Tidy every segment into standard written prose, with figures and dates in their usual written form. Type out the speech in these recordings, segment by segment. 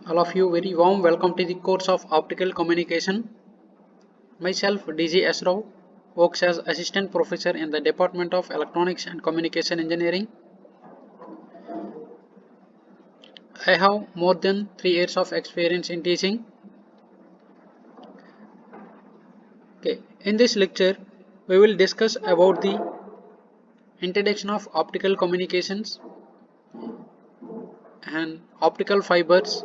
All of you very warm welcome to the course of optical communication. Myself DG Asrao works as assistant professor in the Department of Electronics and Communication Engineering. I have more than 3 years of experience in teaching. Okay, in this lecture we will discuss about the introduction of optical communications and optical fibers.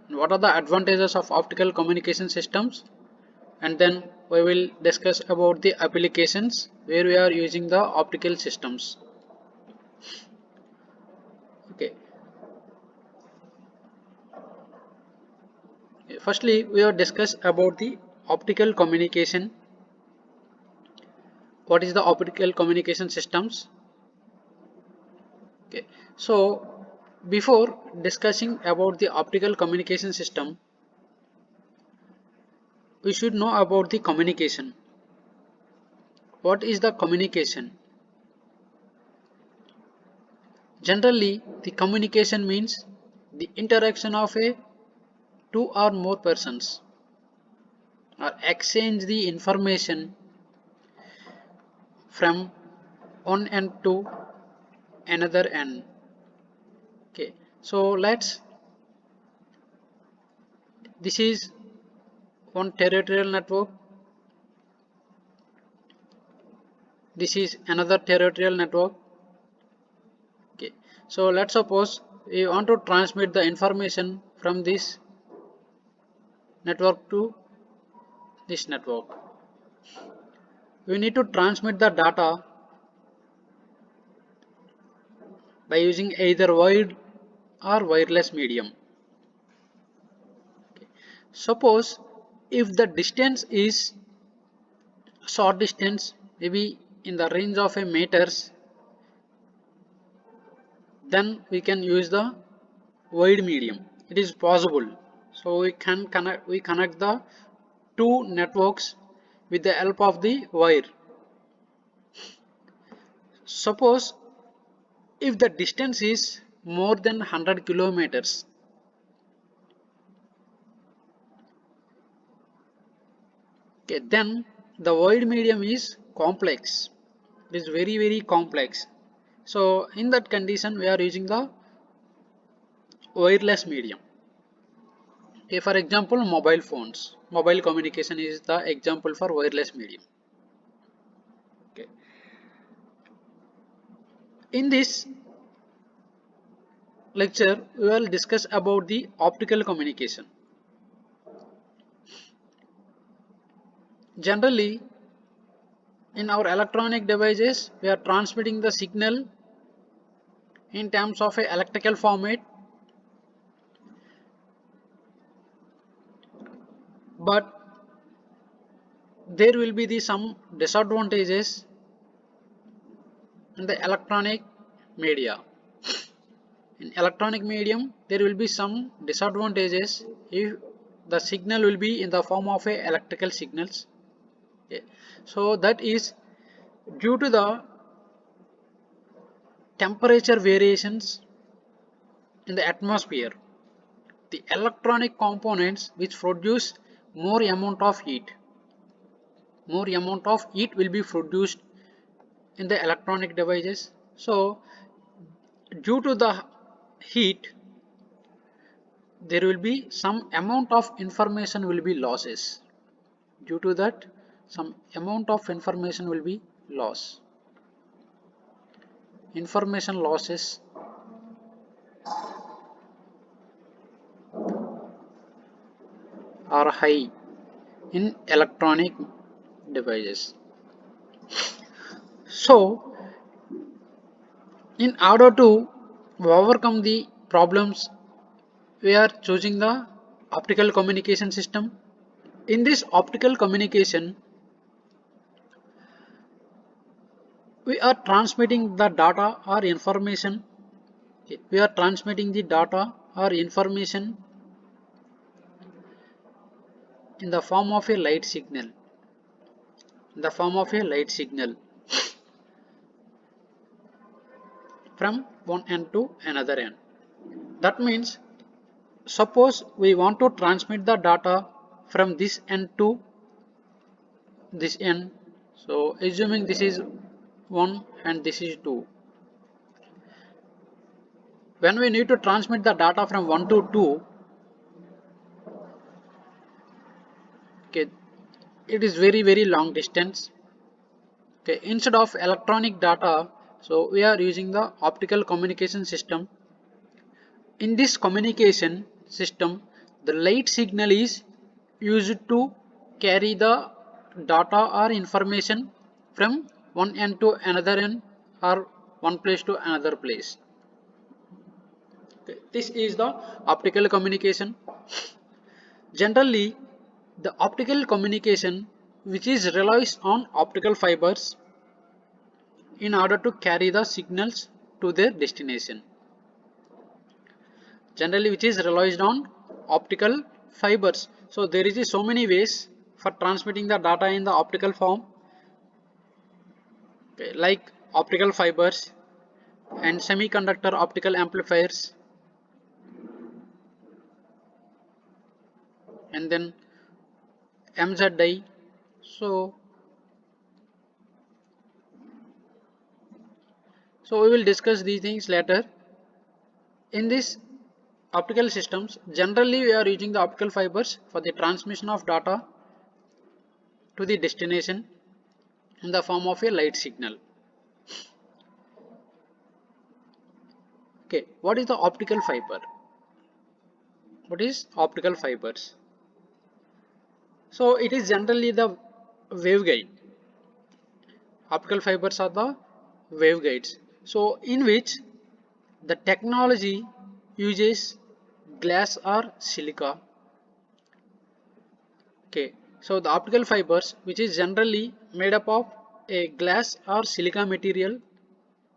What are the advantages of optical communication systems? And then we will discuss about the applications where we are using the optical systems. Okay, firstly we will discuss about the optical communication. What is the optical communication systems? Okay, so before discussing about the optical communication system, we should know about the communication. What is the communication? Generally, the communication means the interaction of a two or more persons or exchange the information from one end to another end. Okay, so this is one territorial network, this is another territorial network. Okay, so let's suppose we want to transmit the information from this network to this network. We need to transmit the data by using either wired or wireless medium. Okay. Suppose if the distance is short distance, maybe in the range of a meters, then we can use the wide medium. It is possible. So we connect the two networks with the help of the wire. Suppose if the distance is more than 100 kilometers, okay, then the wide medium is complex. It is very complex. So in that condition we are using the wireless medium. Okay, for example, mobile phones. Mobile communication is the example for wireless medium. Okay. In this lecture, we will discuss about the optical communication. Generally, in our electronic devices, we are transmitting the signal in terms of a electrical format, but there will be some disadvantages in the electronic media. In electronic medium, there will be some disadvantages if the signal will be in the form of a electrical signals. Okay. So that is due to the temperature variations in the atmosphere. The electronic components which produce more amount of heat, will be produced in the electronic devices. So due to the heat, there will be some amount of information will be losses. Due to that, some amount of information will be loss. Information losses are high in electronic devices. So in order to overcome the problems, we are choosing the optical communication system. In this optical communication, we are transmitting the data or information. We are transmitting the data or information in the form of a light signal. In the form of a light signal from one end to another end. That means suppose we want to transmit the data from this end to this end. So assuming this is 1 and this is 2. When we need to transmit the data from 1 to 2, okay, it is very long distance. Okay, instead of electronic data, so we are using the optical communication system. In this communication system, the light signal is used to carry the data or information from one end to another end or one place to another place. Okay, this is the optical communication. Generally, the optical communication which is relies on optical fibers in order to carry the signals to their destination. Generally which is relies on optical fibers. So there is so many ways for transmitting the data in the optical form, okay, like optical fibers and semiconductor optical amplifiers, and then MZI. So we will discuss these things later. In this optical systems, generally we are using the optical fibers for the transmission of data to the destination in the form of a light signal. Okay, what is the optical fiber? What is optical fibers? So it is generally the waveguide. Optical fibers are the waveguides. So in which the technology uses glass or silica. Okay, so the optical fibers which is generally made up of a glass or silica material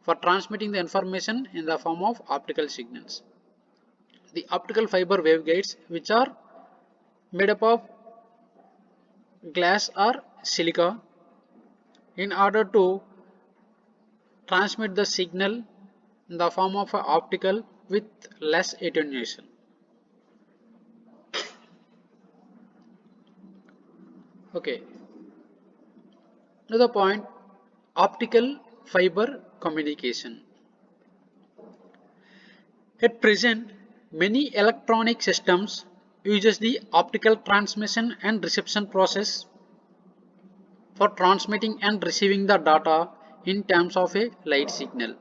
for transmitting the information in the form of optical signals. The optical fiber waveguides which are made up of glass or silica in order to transmit the signal in the form of optical with less attenuation. Okay, another point, optical fiber communication. At present, many electronic systems uses the optical transmission and reception process for transmitting and receiving the data in terms of a light signal.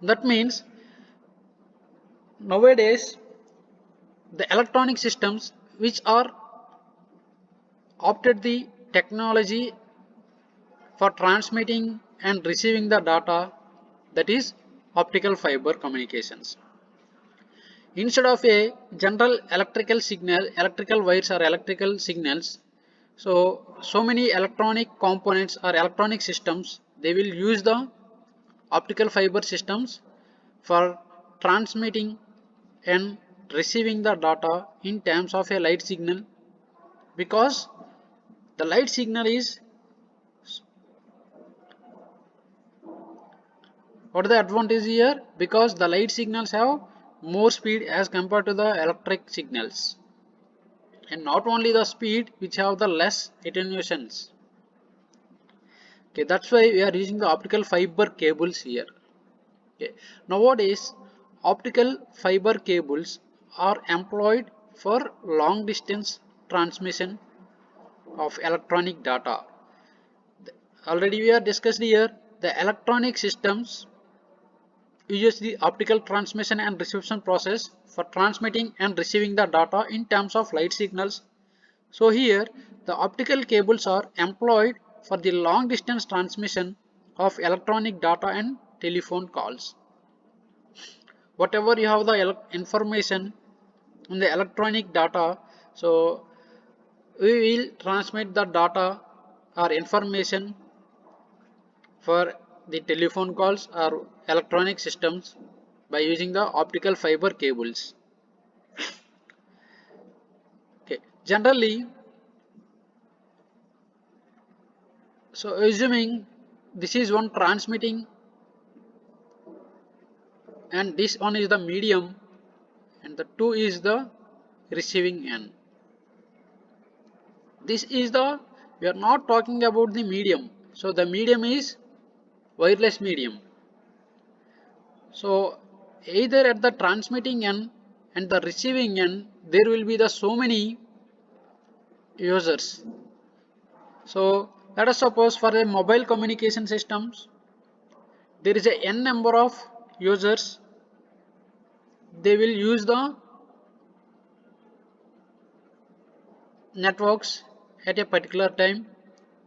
That means nowadays the electronic systems which are opted the technology for transmitting and receiving the data, that is optical fiber communications. Instead of a general electrical signal, electrical wires or electrical signals, so many electronic components or electronic systems, they will use the optical fiber systems for transmitting and receiving the data in terms of a light signal, because the light signal is, what is the advantage here? Because the light signals have more speed as compared to the electric signals, and not only the speed, which have the less attenuations. Okay, that's why we are using the optical fiber cables here. Okay, nowadays optical fiber cables are employed for long distance transmission of electronic data. Already we are discussed here, the electronic systems uses the optical transmission and reception process for transmitting and receiving the data in terms of light signals. So here the optical cables are employed for the long distance transmission of electronic data and telephone calls. Whatever you have the information in the electronic data, so we will transmit the data or information for the telephone calls or electronic systems by using the optical fiber cables. Okay, generally, so assuming this is one transmitting and this one is the medium, and the 2 is the receiving end. This is the, we are not talking about the medium. So the medium is wireless medium. So either at the transmitting end and the receiving end, there will be the so many users. So let us suppose for a mobile communication systems, there is a n number of users. They will use the networks at a particular time.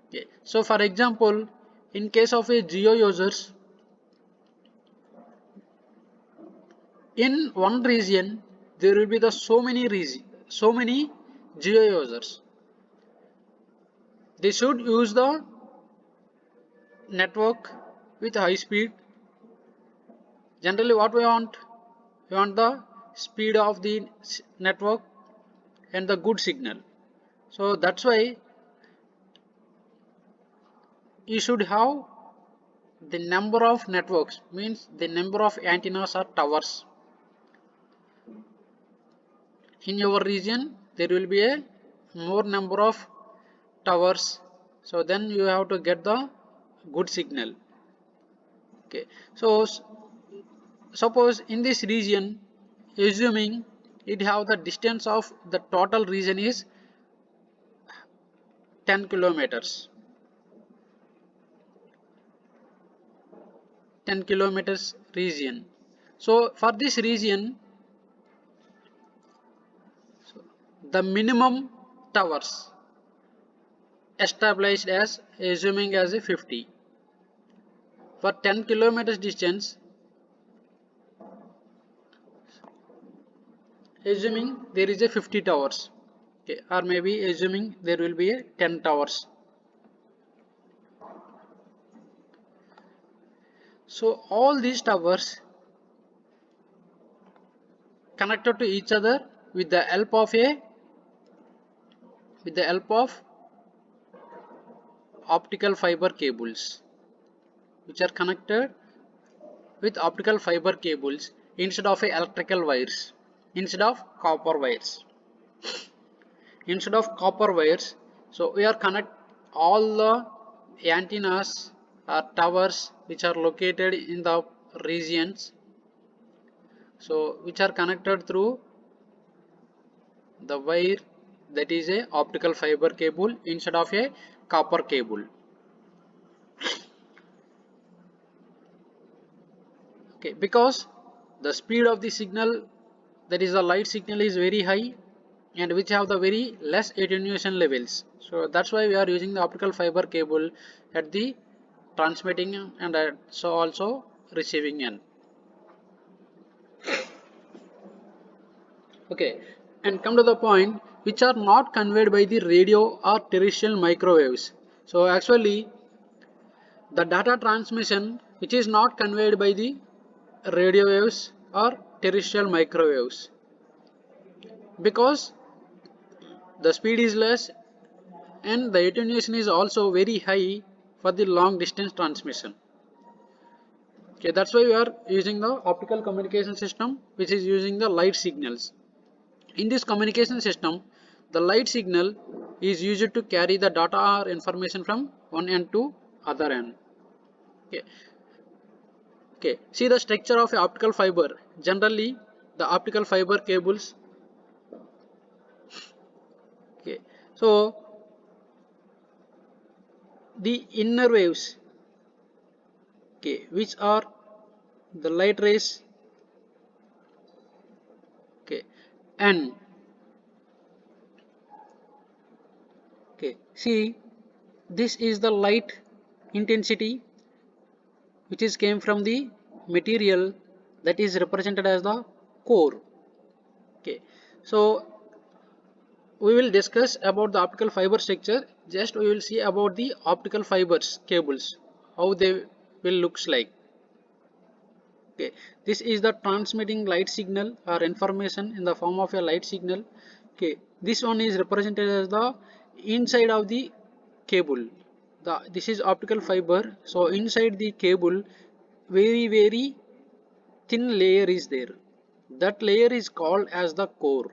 Okay. So for example, in case of a Jio users, in one region there will be the so many Jio users. They should use the network with high speed. Generally what we want the speed of the network and the good signal. So that's why you should have the number of networks, means the number of antennas or towers. In your region there will be a more number of towers, so then you have to get the good signal. Okay, so suppose in this region, assuming it have the distance of the total region is 10 kilometers, 10 kilometers region. So for this region, the minimum towers established as assuming as a 50. For 10 kilometers distance, assuming there is a 50 towers, okay, or maybe assuming there will be a 10 towers. So all these towers connected to each other with the help of optical fiber cables, which are connected with optical fiber cables instead of electrical wires, instead of copper wires. Instead of copper wires, so we are connect all the antennas or towers which are located in the regions, so which are connected through the wire, that is a optical fiber cable instead of a copper cable. Okay, because the speed of the signal, that is the light signal, is very high and which have the very less attenuation levels. So that's why we are using the optical fiber cable at the transmitting and so also receiving end. Okay, and come to the point, which are not conveyed by the radio or terrestrial microwaves. So actually the data transmission which is not conveyed by the radio waves or terrestrial microwaves, because the speed is less and the attenuation is also very high for the long distance transmission. Okay, that's why we are using the optical communication system which is using the light signals. In this communication system, the light signal is used to carry the data or information from one end to other end. Okay. Okay, see the structure of a optical fiber. Generally the optical fiber cables, okay, so the inner waves, okay, which are the light rays, okay, and okay, see this is the light intensity which is came from the material that is represented as the core. Okay, so we will discuss about the optical fiber structure. Just we will see about the optical fibers cables, how they will looks like. Okay, this is the transmitting light signal or information in the form of a light signal. Okay, this one is represented as the inside of the cable. This is optical fiber, so inside the cable very thin layer is there. That layer is called as the core.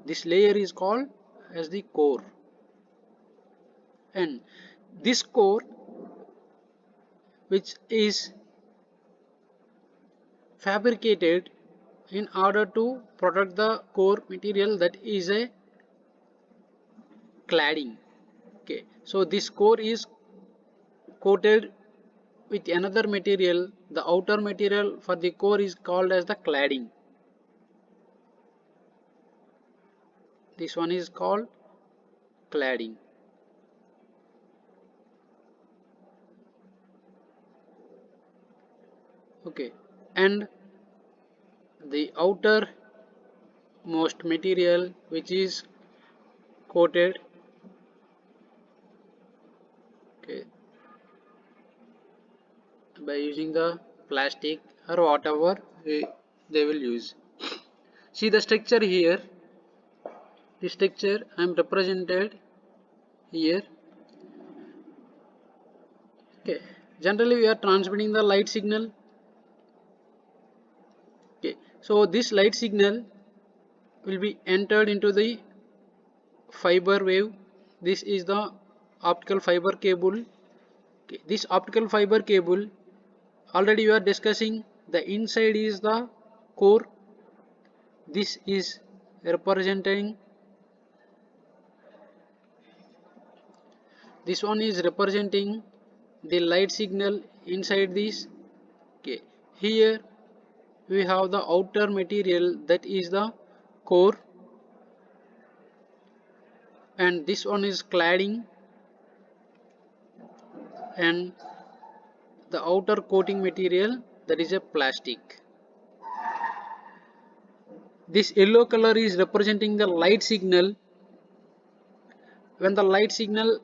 This layer is called as the core, and this core, which is fabricated in order to protect the core material, that is a cladding. Okay, so this core is coated with another material. The outer material for the core is called as the cladding. This one is called cladding. Okay, and the outer most material which is coated, okay, by using the plastic or whatever they will use. See the structure here. The structure I am represented here. Okay, generally we are transmitting the light signal. Okay, so this light signal will be entered into the fiber wave. This is the optical fiber cable. Okay, this optical fiber cable, already we are discussing, the inside is the core. This is representing, this one is representing the light signal inside this. Okay, here we have the outer material, that is the core, and this one is cladding, and the outer coating material, that is a plastic. This yellow color is representing the light signal. When the light signal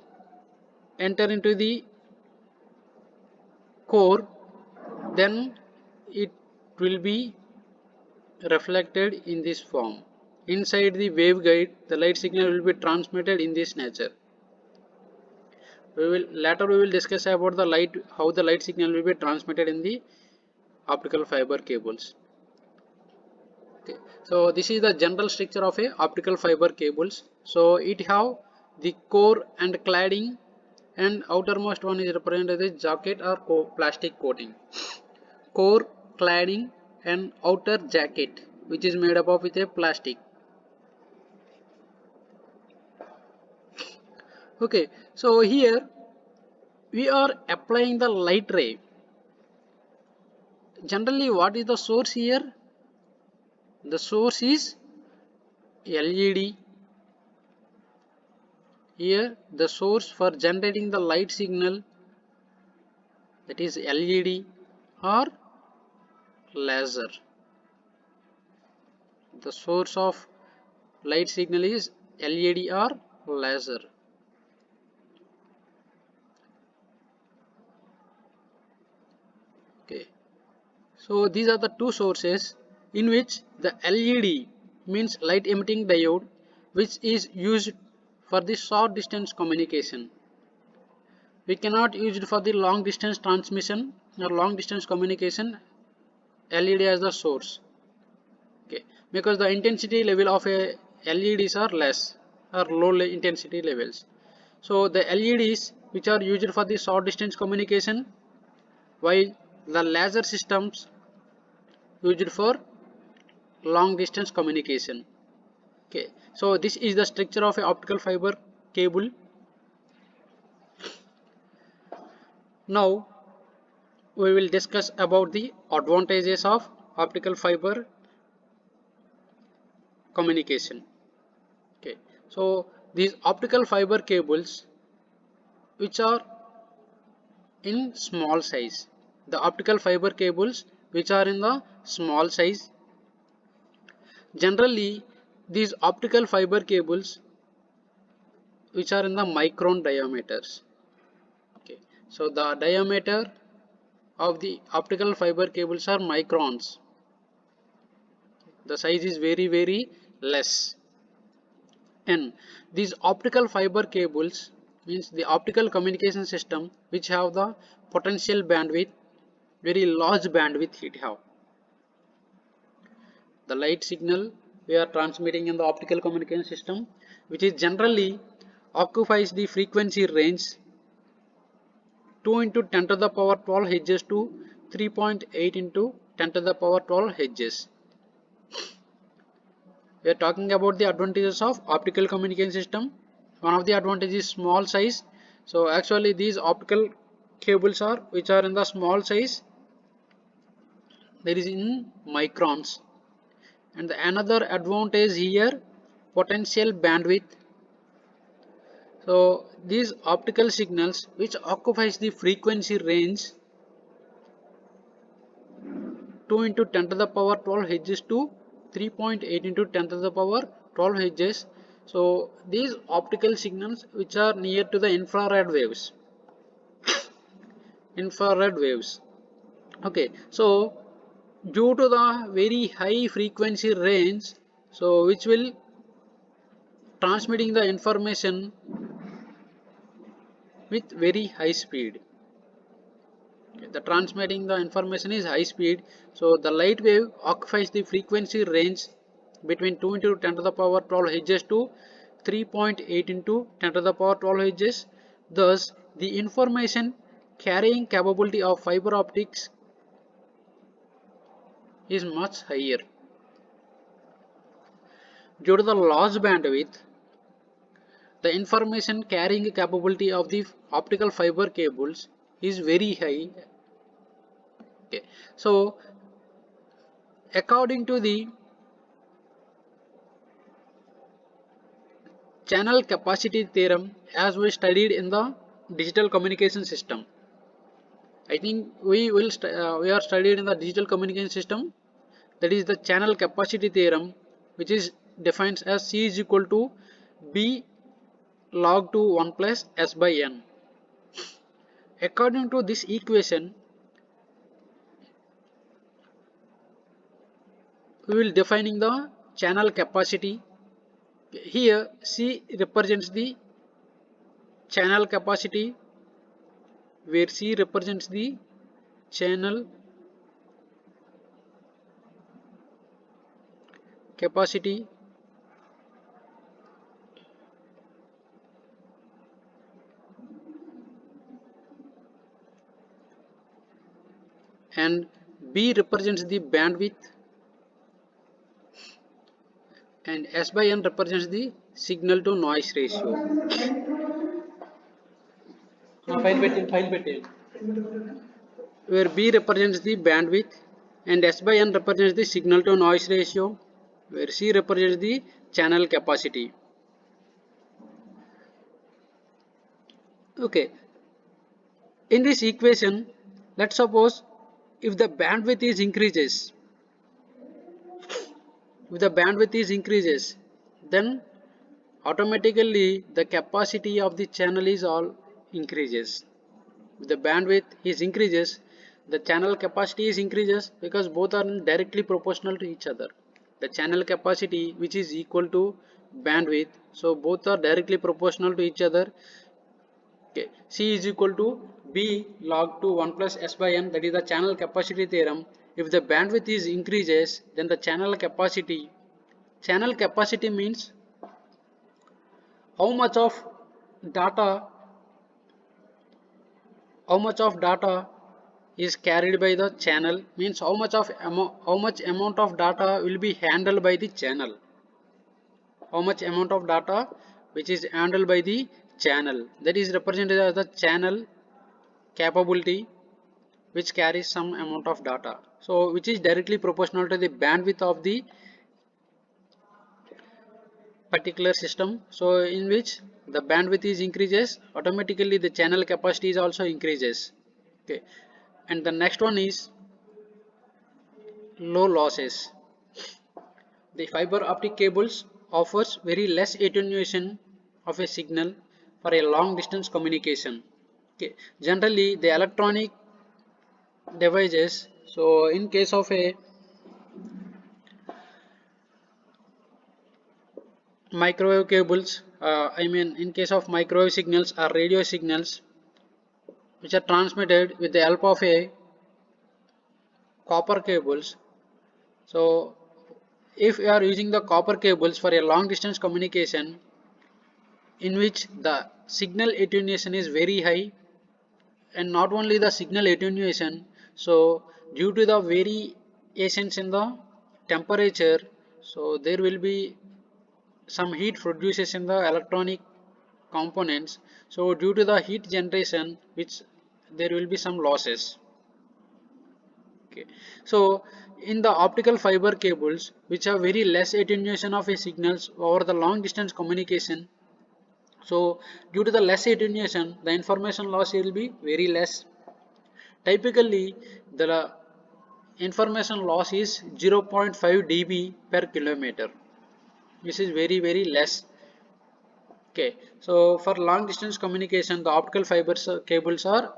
enter into the core, then it will be reflected in this form. Inside the waveguide, the light signal will be transmitted in this nature. Later we will discuss about the light, how the light signal will be transmitted in the optical fiber cables. Okay, so this is the general structure of a optical fiber cables. So it have the core and cladding, and outermost one is represented as jacket or plastic coating. Core, cladding, and outer jacket, which is made up of with a plastic. Okay, so here we are applying the light ray. Generally, what is the source here? The source is LED. Here the source for generating the light signal, that is LED or laser. The source of light signal is LED or laser. Okay, so these are the two sources in which the LED means light emitting diode, which is used for the short distance communication. We cannot use it for the long distance transmission or long distance communication LED as the source. Okay, because the intensity level of a LEDs are less or low intensity levels. So the LEDs which are used for the short distance communication, while the laser systems used for long distance communication. Okay, so this is the structure of a optical fiber cable. Now we will discuss about the advantages of optical fiber communication. Okay, so these optical fiber cables which are in small size, the optical fiber cables which are in the small size, generally these optical fiber cables which are in the micron diameters. Okay, so the diameter of the optical fiber cables are microns. The size is very less, and these optical fiber cables means the optical communication system which have the potential bandwidth, very large bandwidth it have. the light signal we are transmitting in the optical communication system, which is generally occupies the frequency range 2 into 10 to the power 12 Hz to 3.8 into 10 to the power 12 Hz. We are talking about the advantages of optical communication system. One of the advantages is small size. So actually these optical cables are which are in the small size, there is in microns. And another advantage here, potential bandwidth. So these optical signals which occupies the frequency range 2 into 10 to the power 12 Hz to 3.8 into 10 to the power 12 Hz. So these optical signals which are near to the infrared waves. Okay, so due to the very high frequency range, so which will transmitting the information with very high speed. The transmitting the information is high speed, so the light wave occupies the frequency range between 2 into 10 to the power 12 Hz to 3.8 into 10 to the power 12 Hz. Thus the information carrying capability of fiber optics is much higher. Due to the large bandwidth, the information carrying capability of the optical fiber cables is very high. Okay. So according to the channel capacity theorem, as we studied in the digital communication system, I think we are studied in the digital communication system, that is the channel capacity theorem, which is defined as C is equal to B log to 1 plus S by N. According to this equation, we will defining the channel capacity. Here C represents the channel capacity, where C represents the channel capacity, and B represents the bandwidth, and S by N represents the signal to noise ratio. Where B represents the bandwidth and S by N represents the signal to noise ratio, where C represents the channel capacity. Okay, in this equation, let's suppose if the bandwidth is increases, then automatically the capacity of the channel is all increases. If the bandwidth is increases, the channel capacity is increases, because both are directly proportional to each other. The channel capacity which is equal to bandwidth, so both are directly proportional to each other. Okay. C is equal to B log to 1 plus S by N, that is the channel capacity theorem. If the bandwidth is increases, then the channel capacity means how much of data is carried by the channel, means how much amount of data will be handled by the channel, how much amount of data which is handled by the channel, that is represented as the channel capability, which carries some amount of data, so which is directly proportional to the bandwidth of the particular system. So in which the bandwidth is increases, automatically the channel capacity is also increases. Okay, and the next one is low losses. The fiber optic cables offers very less attenuation of a signal for a long distance communication. Okay, generally the electronic devices, so in case of a microwave cables, in case of microwave signals or radio signals which are transmitted with the help of a copper cables, so if you are using the copper cables for a long distance communication in which the signal attenuation is very high, and not only the signal attenuation, so due to the variations in the temperature, so there will be some heat produces in the electronic components, so due to the heat generation which there will be some losses. Okay, so in the optical fiber cables which have very less attenuation of a signals over the long distance communication, so due to the less attenuation the information loss will be very less. Typically the information loss is 0.5 dB per kilometer, which is very less. Okay, so for long distance communication the optical fibers cables are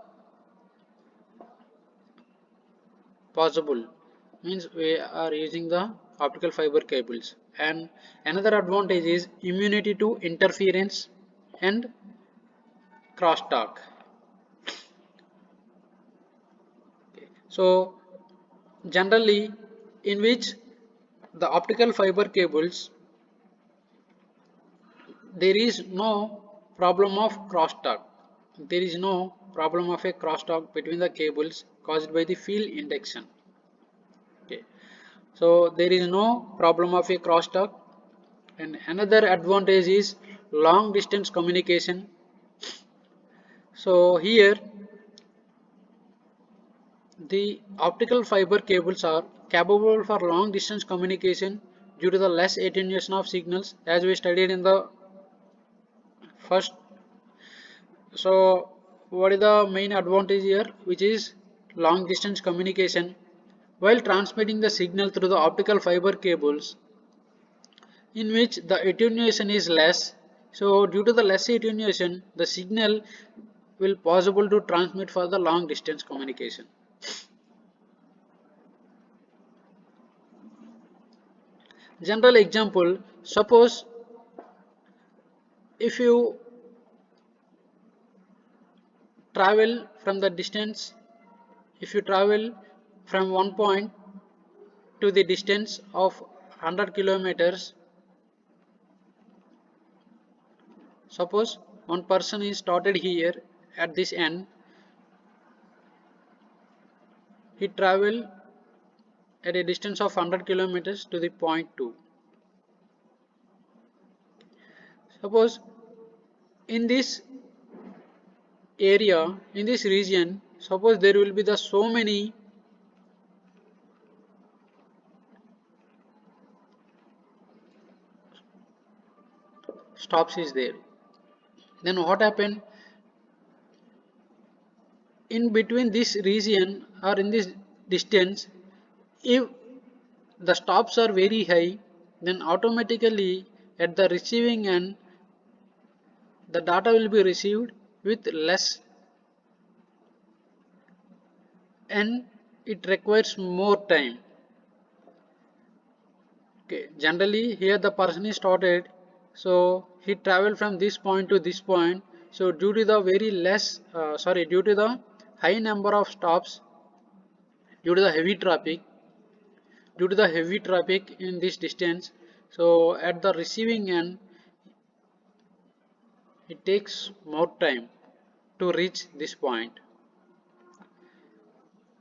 possible, means we are using the optical fiber cables. And another advantage is immunity to interference and crosstalk. So generally in which the optical fiber cables there is no problem of crosstalk, there is no problem of a crosstalk between the cables caused by the field induction. Okay, so there is no problem of a crosstalk. And another advantage is long distance communication. So here the optical fiber cables are capable for long distance communication due to the less attenuation of signals, as we studied in the first. So what is the main advantage here, which is long distance communication? While transmitting the signal through the optical fiber cables in which the attenuation is less, so due to the less attenuation the signal will possible to transmit for the long distance communication. General example, suppose if you travel from the distance, if you travel from one point to the distance of 100 kilometers, suppose one person is started here at this end, he travel at a distance of 100 kilometers to the point 2. Suppose in this area, in this region, suppose there will be the so many stops is there, then what happened in between this region or in this distance, if the stops are very high, then automatically at the receiving end the data will be received with less and it requires more time. Okay, generally here the person is started, so he traveled from this point to this point, so due to the due to the high number of stops, due to the heavy traffic, due to the heavy traffic in this distance, so at the receiving end it takes more time to reach this point.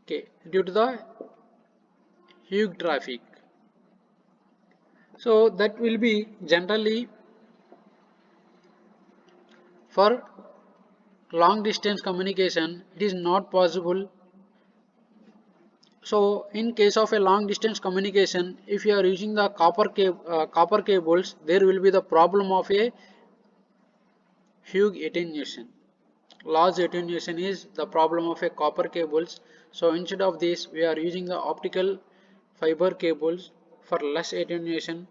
Okay, due to the huge traffic, so that will be generally for long distance communication it is not possible. So in case of a long distance communication, if you are using the copper cables, there will be the problem of a huge attenuation. Large attenuation is the problem of a copper cables. So instead of this, we are using the optical fiber cables for less attenuation,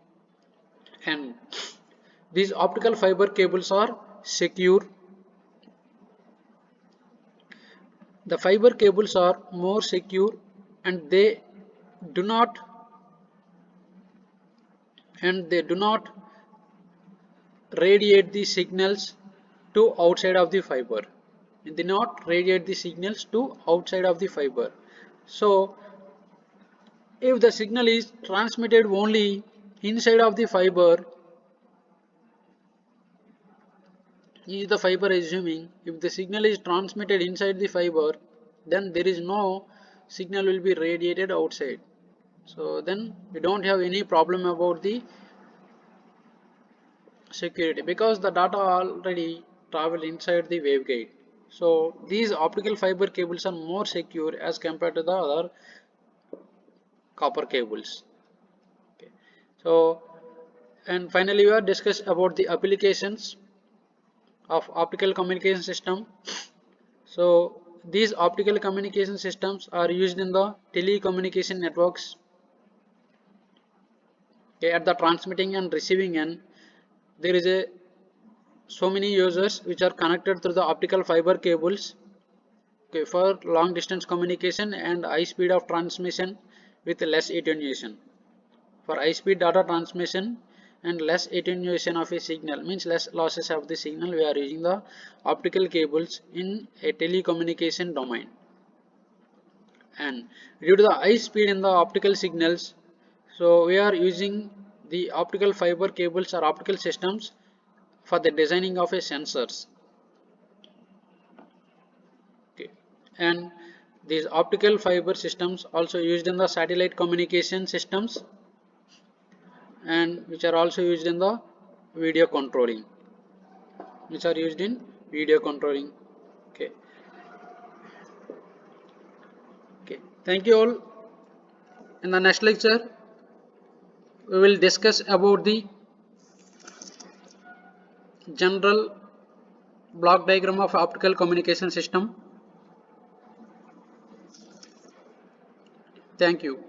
and these optical fiber cables are secure. The fiber cables are more secure and do not do not radiate the signals to outside of the fiber. They do not radiate the signals to outside of the fiber. So if the signal is transmitted only inside of the fiber is the fiber assuming if the signal is transmitted inside the fiber, then there is no signal will be radiated outside. So then we don't have any problem about the security because the data already travel inside the waveguide. So these optical fiber cables are more secure as compared to the other copper cables. Okay. So and finally we are discuss about the applications of optical communication system. So these optical communication systems are used in the telecommunication networks. Okay, at the transmitting and receiving end, there is a so many users which are connected through the optical fiber cables. Okay, for long distance communication and high speed of transmission with less attenuation. For high speed data transmission and less attenuation of a signal means less losses of the signal, we are using the optical cables in a telecommunication domain. And due to the high speed in the optical signals, so we are using the optical fiber cables or optical systems for the designing of a sensors. Okay. And these optical fiber systems also used in the satellite communication systems and which are also used in the video controlling, which are used in video controlling. Okay. Okay, thank you all. In the next lecture we will discuss about the general block diagram of optical communication system. Thank you.